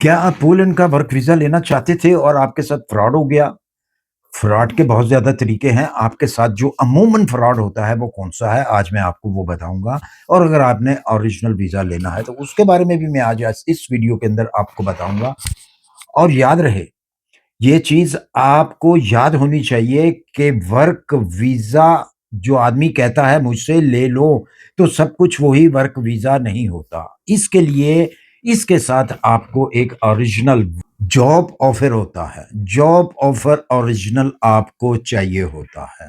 क्या आप पोलैंड का वर्क वीज़ा लेना चाहते थे और आपके साथ फ्रॉड हो गया? फ्रॉड के बहुत ज़्यादा तरीके हैं, आपके साथ जो अमूमन फ्रॉड होता है वो कौन-सा है? आज मैं आपको वो बताऊँगा और अगर आपने ओरिजिनल वीज़ा लेना है तो उसके बारे में भी मैं आज इस वीडियो के अंदर आपको बताऊँगा। और याद रहे, ये चीज़ आपको याद होनी चाहिए कि वर्क वीज़ा जो आदमी कहता है मुझसे ले लो, तो सब कुछ वही वर्क वीज़ा नहीं होता। इसके लिए इसके साथ आपको एक ओरिजिनल जॉब ऑफ़र होता है। जॉब ऑफ़र ओरिजिनल आपको चाहिए होता है।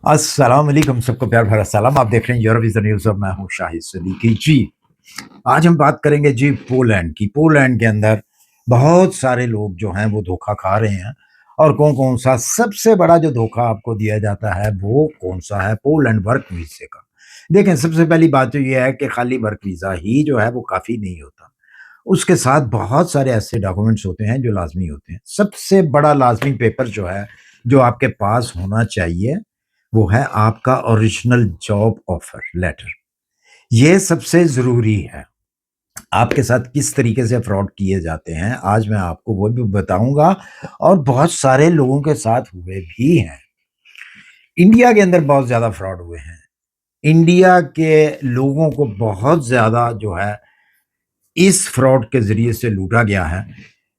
अस्सलाम वालेकुम, सबको प्यार भरा सलाम। आप देख रहे हैं यूरोविज़न न्यूज़ और मैं हूँ शाहिद सलीकी जी। आज हम बात करेंगे जी पोलैंड की। पोलैंड के अंदर बहुत सारे लोग जो हैं वो धोखा खा रहे हैं और कौन-कौन सा सबसे बड़ा जो धोखा आपको दिया जाता है वो कौन-सा है? पोलैंड वर्क वीज़े का। देखें, सबसे पहली बात तो ये है कि खाली वर्क वीज़ा ही जो है वो काफ़ी नहीं होता। उसके साथ बहुत सारे ऐसे डॉक्यूमेंट्स होते हैं जो लाज़मी होते हैं। सबसे बड़ा लाज़मी पेपर जो है, जो आपके पास होना चाहिए, वो है आपका ओरिजिनल जॉब ऑफ़र लेटर। ये सबसे ज़रूरी है। आपके साथ किस तरीके से फ्रॉड किए जाते हैं, आज मैं आपको वो भी बताऊँगा और बहुत सारे लोगों के साथ हुए भी हैं। इंडिया के अंदर बहुत ज़्यादा फ्रॉड हुए हैं। इंडिया के लोगों को बहुत ज़्यादा जो है, इस फ्रॉड के ज़रिए से लूटा गया है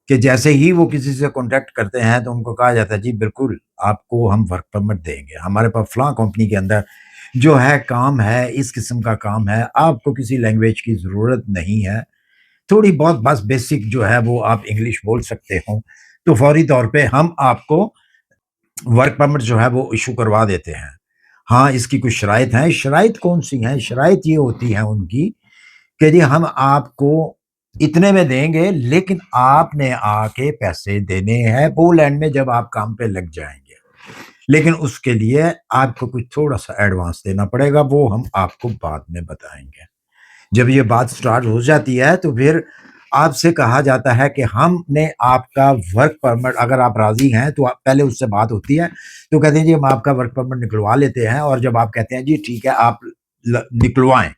कि जैसे ही वो किसी से कॉन्टैक्ट करते हैं, तो उनको कहा जाता है, "जी, बिल्कुल, आपको हम वर्क परमिट देंगे। हमारे पास फलाँ कंपनी के अंदर जो है काम है, इस किस्म का काम है, आपको किसी लैंग्वेज की ज़रूरत नहीं है। थोड़ी बहुत बस बेसिक जो है वो आप इंग्लिश बोल सकते हो, तो फौरी तौर पे हम आपको वर्क परमिट जो है वो इश्यू करवा देते हैं। हाँ, इसकी कुछ शराइत हैं, शराइत कौन-सी हैं? शराइत ये होती हैं उनकी कि जी हम आपको इतने में देंगे, लेकिन आपने आके पैसे देने हैं पोलैंड में जब आप काम पे लग जाएँगे। लेकिन उसके लिए आपको कुछ थोड़ा-सा एडवांस देना पड़ेगा, वो हम आपको बाद में बताएँगे। जब ये बात स्टार्ट हो जाती है तो फिर आपसे कहा जाता है कि हमने आपका वर्क परमिट, अगर आप राज़ी हैं तो आप पहले उससे बात होती है, तो कहते हैं जी हम आपका वर्क परमिट निकलवा लेते हैं और जब आप कहते हैं जी ठीक है आप निकलवाएँ,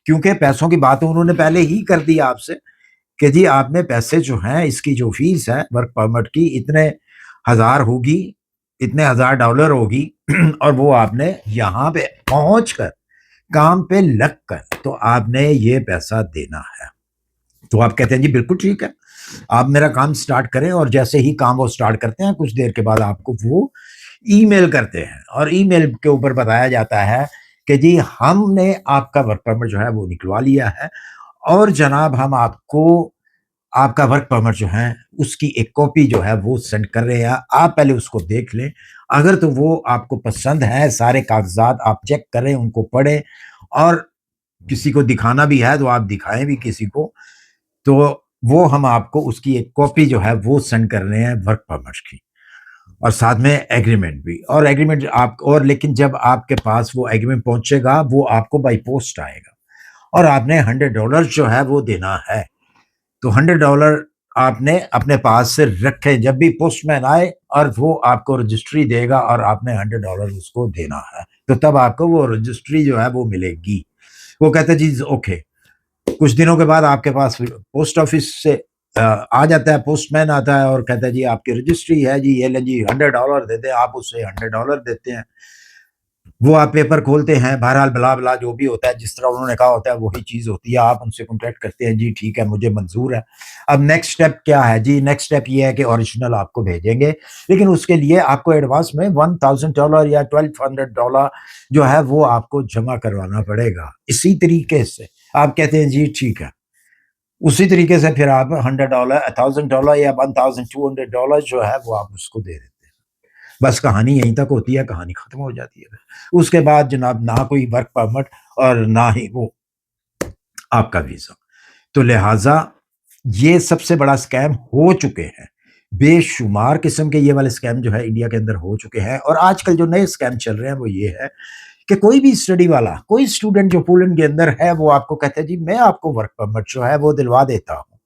क्योंकि पैसों की बात तो उन्होंने पहले ही कर दी आपसे कि जी आपने पैसे जो हैं, इसकी जो फ़ीस है वर्क परमिट की इतने हज़ार होगी, इतने हज़ार डॉलर होगी और वो आपने यहाँ पे पहुँच कर, काम पे लग कर, तो आपने ये पैसा देना है। तो आप कहते हैं जी बिल्कुल ठीक है, आप मेरा काम स्टार्ट करें और जैसे ही काम वो स्टार्ट करते हैं, कुछ देर के बाद आपको वो ईमेल करते हैं और ईमेल के ऊपर बताया जाता है कि जी हमने आपका वर्क परमिट जो है वो निकलवा लिया है और जनाब हम आपको आपका वर्क परमिट जो है, उसकी एक कॉपी जो है वो सेंड कर रहे हैं। आप पहले उसको देख लें, अगर तो वो आपको पसंद है, सारे कागज़ात आप चेक करें, उनको पढ़ें और किसी को दिखाना भी है, तो आप दिखाएँ भी किसी को, तो वो हम आपको उसकी एक कॉपी जो है वो सेंड कर रहे हैं वर्क परमिट की और साथ में एग्रीमेंट भी और एग्रीमेंट आप और लेकिन जब आपके पास वो एग्रीमेंट पहुँचेगा, वो आपको बाय पोस्ट आएगा और आपने $100 जो है वो देना है। तो $100 आपने अपने पास से रखें, जब भी पोस्टमैन आए और वो आपको रजिस्ट्री देगा और आपने $100 उसको देना है, तो तब आपको वो रजिस्ट्री जो है वो मिलेगी। वो कहते हैं जी ओके। कुछ दिनों के बाद आपके पास पोस्ट ऑफिस से आ जाता है, पोस्टमैन आता है और कहता है जी आपकी रजिस्ट्री है जी, ये लें जी $100 दे दें, आप उसे $100 देते हैं। वो आप पेपर खोलते हैं, बहरहाल ब्ला-ब्ला जो भी होता है, जिस तरह उन्होंने कहा होता है वही चीज़ होती है, आप उनसे कॉन्टैक्ट करते हैं, जी ठीक है मुझे मंज़ूर है। अब नेक्स्ट स्टेप क्या है जी, नेक्स्ट स्टेप ये है कि ओरिजिनल आपको भेजेंगे, लेकिन उसके लिए आपको एडवांस में $1000 या $1200 जो है वो आपको जमा करवाना पड़ेगा। इसी तरीके से आप कहते हैं जी ठीक है। उसी तरीके से फिर आप $100 $1000 या $1200 जो है वो आप उसको दे देते हैं। बस कहानी यहीं तक होती है, कहानी खत्म हो जाती है। उसके बाद जनाब ना कोई वर्क परमिट और ना ही वो आपका वीज़ा। तो लिहाज़ा ये सबसे बड़ा स्कैम हो चुके हैं। बेशुमार किस्म के ये वाले स्कैम जो है इंडिया के अंदर हो चुके हैं और आजकल जो नए स्कैम चल रहे हैं वो ये है कि कोई भी स्टडी वाला, कोई स्टूडेंट जो पोलैंड के अंदर है वो आपको कहता है जी मैं आपको वर्क परमिट जो है वो दिलवा देता हूँ।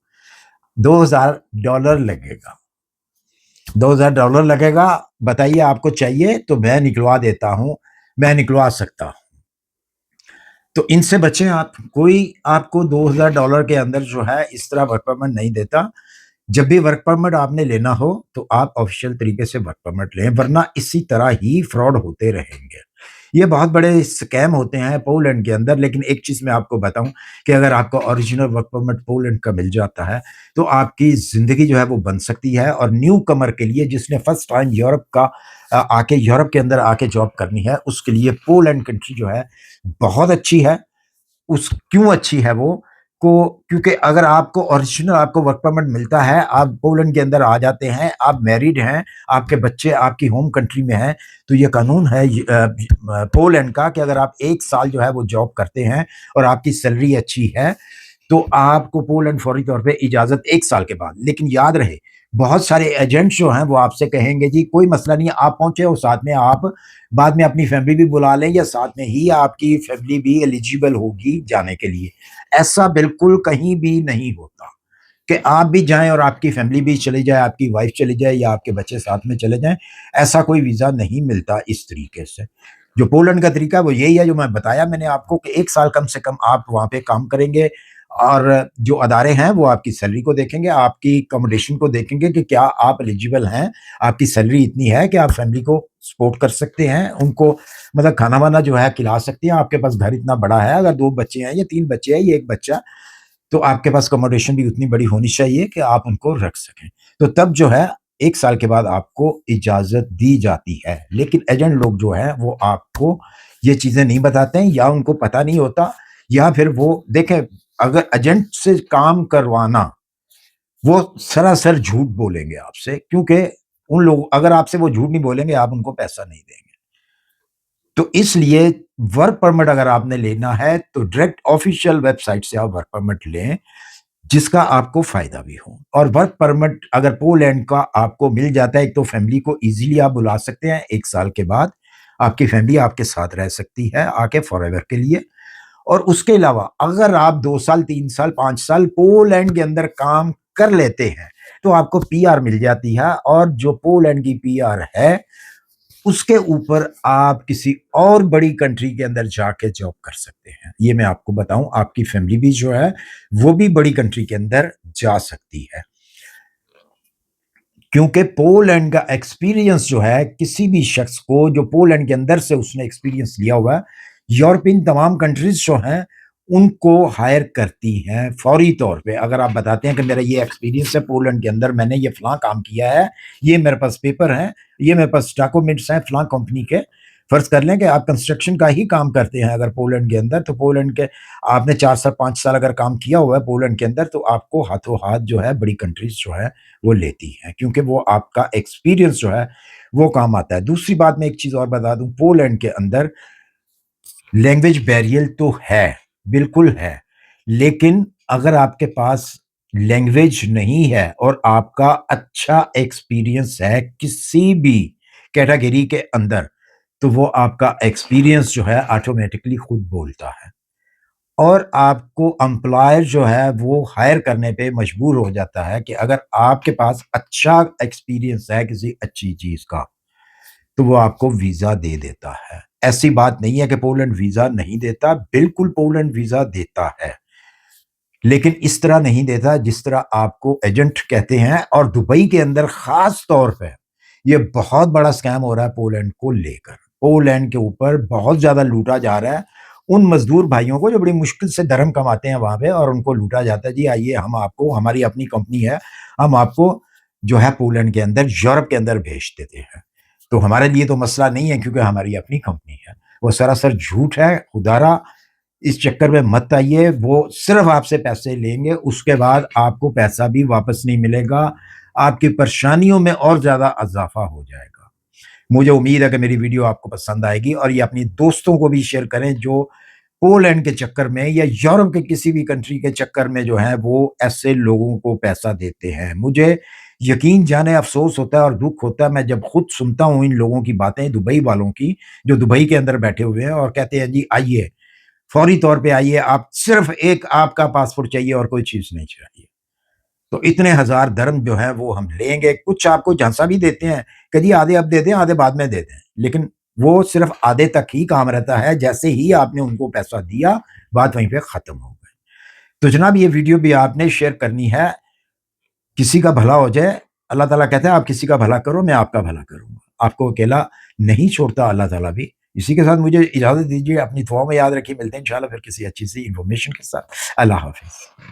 $2000 लगेगा। $2000 लगेगा, बताइए आपको चाहिए तो मैं निकलवा देता हूँ, मैं निकलवा सकता हूँ। तो इनसे बचें आप। कोई आपको $2000 के अंदर जो है इस तरह वर्क परमिट नहीं देता। जब भी वर्क परमिट आपने लेना हो तो आप ऑफिशियल तरीके से वर्क परमिट लें, वरना इसी तरह ही फ्रॉड होते रहेंगे। ये बहुत बड़े स्कैम होते हैं पोलैंड के अंदर। लेकिन एक चीज़ मैं आपको बताऊँ कि अगर आपको ओरिजिनल वर्क परमिट पोलैंड का मिल जाता है, तो आपकी ज़िंदगी जो है वो बन सकती है। और न्यू कमर के लिए, जिसने फर्स्ट टाइम यूरोप के अंदर आके जॉब करनी है, उसके लिए पोलैंड कंट्री जो है बहुत अच्छी है। उस क्यों अच्छी है वो? को क्योंकि अगर आपको ओरिजिनल आपको वर्क परमिट मिलता है, आप पोलैंड के अंदर आ जाते हैं, आप मैरिड हैं, आपके बच्चे आपकी होम कंट्री में हैं, तो ये कानून है पोलैंड का कि अगर आप 1 साल जो है वो जॉब करते हैं और आपकी सैलरी अच्छी है, तो आपको पोलैंड फौरी तौर पे इजाज़त 1 साल के बाद। लेकिन याद रहे, बहुत सारे एजेंट्स जो हैं वो आपसे कहेंगे जी कोई मसला नहीं है, आप पहुँचे और साथ में आप बाद में अपनी फैमिली भी बुला लें, या साथ में ही आपकी फैमिली भी एलिजिबल होगी जाने के लिए। ऐसा बिल्कुल कहीं भी नहीं होता कि आप भी जाएँ और आपकी फैमिली भी चली जाए, आपकी वाइफ़ चली जाए या आपके बच्चे साथ में चले जाएँ। ऐसा कोई वीज़ा नहीं मिलता इस तरीके से। जो पोलैंड का तरीका है वो यही है जो मैं बताया मैंने आपको, कि 1 साल कम से कम आप वहाँ पे काम करेंगे, और जो अदारे हैं वो आपकी सैलरी को देखेंगे, आपकी अकोमोडेशन को देखेंगे कि क्या आप एलिजिबल हैं, आपकी सैलरी इतनी है कि आप फैमिली को सपोर्ट कर सकते हैं, उनको मतलब खाना-वाना जो है खिला सकते हैं, आपके पास घर इतना बड़ा है, अगर 2 बच्चे हैं या 3 बच्चे हैं या 1 बच्चा, तो आपके पास अकोमोडेशन भी उतनी बड़ी होनी चाहिए कि आप उनको रख सकें। तो तब जो है 1 साल के बाद आपको इजाज़त दी जाती है। लेकिन एजेंट लोग जो हैं वो आपको ये चीज़ें नहीं बताते हैं, या उनको पता नहीं होता, या फिर वो देखें, अगर एजेंट से काम करवाना, वो सरासर झूठ बोलेंगे आपसे, क्योंकि उन लोग अगर आपसे वो झूठ नहीं बोलेंगे, आप उनको पैसा नहीं देंगे। तो इसलिए वर्क परमिट अगर आपने लेना है तो डायरेक्ट ऑफिशियल वेबसाइट से आप वर्क परमिट लें, जिसका आपको फ़ायदा भी हो। और वर्क परमिट अगर पोलैंड का आपको मिल जाता है, एक तो फैमिली को ईज़िली आप बुला सकते हैं 1 साल के बाद, आपकी फैमिली आपके साथ रह सकती है आके फॉरएवर के लिए। और उसके अलावा अगर आप 2 साल, 3 साल, 5 साल पोलैंड के अंदर काम कर लेते हैं, तो आपको पीआर मिल जाती है, और जो पोलैंड की पीआर है, उसके ऊपर आप किसी और बड़ी कंट्री के अंदर जाके जॉब कर सकते हैं। ये मैं आपको बताऊँ, आपकी फैमिली भी जो है, वो भी बड़ी कंट्री के अंदर जा सकती है। क्योंकि पोलैंड का एक्सपीरियंस जो है, किसी भी शख्स को जो पोलैंड के अंदर से उसने एक्सपीरियंस लिया हुआ है, यूरोपियन तमाम कंट्रीज़ जो हैं, उनको हायर करती हैं फौरी तौर पे। अगर आप बताते हैं कि मेरा ये एक्सपीरियंस है पोलैंड के अंदर, मैंने ये फलाँ काम किया है, ये मेरे पास पेपर हैं, ये मेरे पास डॉक्यूमेंट्स हैं फलाँ कंपनी के। फ़र्ज़ कर लें कि आप कंस्ट्रक्शन का ही काम करते हैं अगर पोलैंड के अंदर, तो पोलैंड के आपने 4 साल, 5 साल अगर काम किया हुआ है पोलैंड के अंदर, तो आपको हाथों-हाथ जो है बड़ी कंट्रीज़ जो है वो लेती हैं, क्योंकि वो आपका एक्सपीरियंस जो है वो काम आता है। दूसरी बात मैं एक चीज़ और बता दूँ, पोलैंड के अंदर लैंग्वेज बैरियर तो है, बिल्कुल है। लेकिन अगर आपके पास लैंग्वेज नहीं है और आपका अच्छा एक्सपीरियंस है किसी भी कैटेगरी के अंदर, तो वो आपका एक्सपीरियंस जो है ऑटोमैटिकली खुद बोलता है। और आपको एम्प्लॉयर जो है वो हायर करने पे मजबूर हो जाता है कि अगर आपके पास अच्छा एक्सपीरियंस है किसी अच्छी चीज़ का, तो वो आपको वीज़ा दे देता है। ऐसी बात नहीं है कि पोलैंड वीज़ा नहीं देता, बिल्कुल पोलैंड वीज़ा देता है। लेकिन इस तरह नहीं देता जिस तरह आपको एजेंट कहते हैं, और दुबई के अंदर ख़ास तौर पे ये बहुत बड़ा स्कैम हो रहा है पोलैंड को लेकर। पोलैंड के ऊपर बहुत ज़्यादा लूटा जा रहा है। उन मज़दूर भाइयों को जो बड़ी मुश्किल से धर्म कमाते हैं वहाँ पे, और उनको लूटा जाता है, जी आइए हम आपको, हमारी अपनी कंपनी है, हम आपको जो है पोलैंड के अंदर, यूरोप के अंदर भेज देते हैं। तो हमारे लिए तो मसला नहीं है क्योंकि हमारी अपनी कंपनी है। वो सरासर झूठ है, खुदारा इस चक्कर में मत आइए, वो सिर्फ़ आपसे पैसे लेंगे, उसके बाद आपको पैसा भी वापस नहीं मिलेगा, आपकी परेशानियों में और ज़्यादा इज़ाफ़ा हो जाएगा। मुझे उम्मीद है कि मेरी वीडियो आपको पसंद आएगी, और ये अपनी दोस्तों को भी शेयर करें जो पोलैंड के चक्कर में या यूरोप के किसी भी कंट्री के चक्कर में जो है वो ऐसे लोगों को पैसा देते हैं। मुझे यकीन जाने अफ़सोस होता है और दुःख होता है, मैं जब खुद सुनता हूँ इन लोगों की बातें, दुबई वालों की, जो दुबई के अंदर बैठे हुए हैं और कहते हैं जी आइए, फौरी तौर पे आइए, आप सिर्फ़ एक आपका पासपोर्ट चाहिए और कोई चीज़ नहीं चाहिए। तो इतने हज़ार धर्म जो हैं वो हम लेंगे, कुछ आपको झांसा भी देते हैं कि जी आधे अब दे दें, आधे बाद में दे दें। लेकिन वो सिर्फ़ आधे तक ही काम रहता है, जैसे ही आपने उनको पैसा दिया, बात वहीं पे ख़त्म हो गई। तो जनाब ये वीडियो भी आपने शेयर करनी है, किसी का भला हो जाए, अल्लाह ताला कहता है आप किसी का भला करो, मैं आपका भला करूँगा। आपको अकेला नहीं छोड़ता अल्लाह ताला भी। इसी के साथ मुझे इजाज़त दीजिए, अपनी दुआओं में याद रखिए, मिलते हैं इंशाअल्लाह फिर किसी अच्छी सी इन्फॉर्मेशन के साथ। अल्लाह हाफ़िज़।